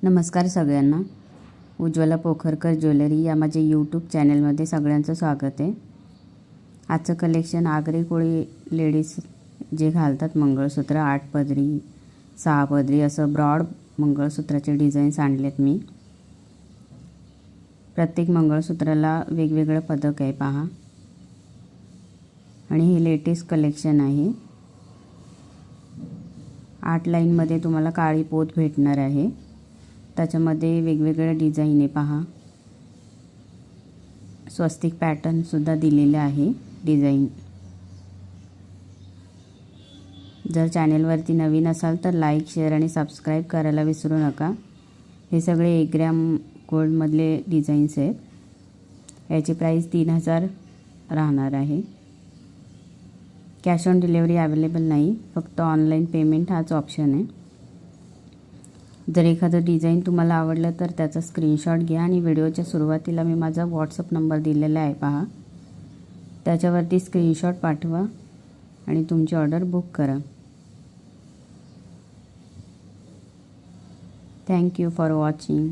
नमस्कार सगळ्यांना. उज्ज्वला पोखरकर ज्वेलरी या माझ्या यूट्यूब चॅनलमध्ये सगळ्यांचं स्वागत आहे. आजचं कलेक्शन आगरी कोळी लेडीज जे घालतात मंगळसूत्र 8 पदरी 6 पदरी असं ब्रॉड मंगळसूत्राचे डिझाईन्स आणलेत मी. प्रत्येक मंगळसूत्राला वेगवेगळं पदक आहे पहा. आणि हे लेटेस्ट कलेक्शन आहे. 8 लाईनमध्ये तुम्हाला काळी पोत भेटणार आहे. त्याच्यामध्ये वेगवेगळे डिझाईन आहे पहा. स्वस्तिक पॅटर्नसुद्धा दिलेले आहे डिझाईन. जर चॅनेलवरती नवीन असाल तर लाईक शेअर आणि सबस्क्राईब करायला विसरू नका. हे सगळे 1 ग्रॅम गोल्डमधले डिझाईन्स आहेत. याची प्राईस 3000 राहणार आहे. कॅश ऑन डिलेवरी अवेलेबल नाही, फक्त ऑनलाईन पेमेंट हाच ऑप्शन आहे. जर एखादं डिझाईन तुम्हाला आवडलं तर त्याचा स्क्रीनशॉट घ्या आणि व्हिडिओच्या सुरुवातीला मी माझा व्हॉट्सअप नंबर दिलेला आहे पहा. त्याच्यावरती स्क्रीनशॉट पाठवा आणि तुमची ऑर्डर बुक करा. Thank you for watching.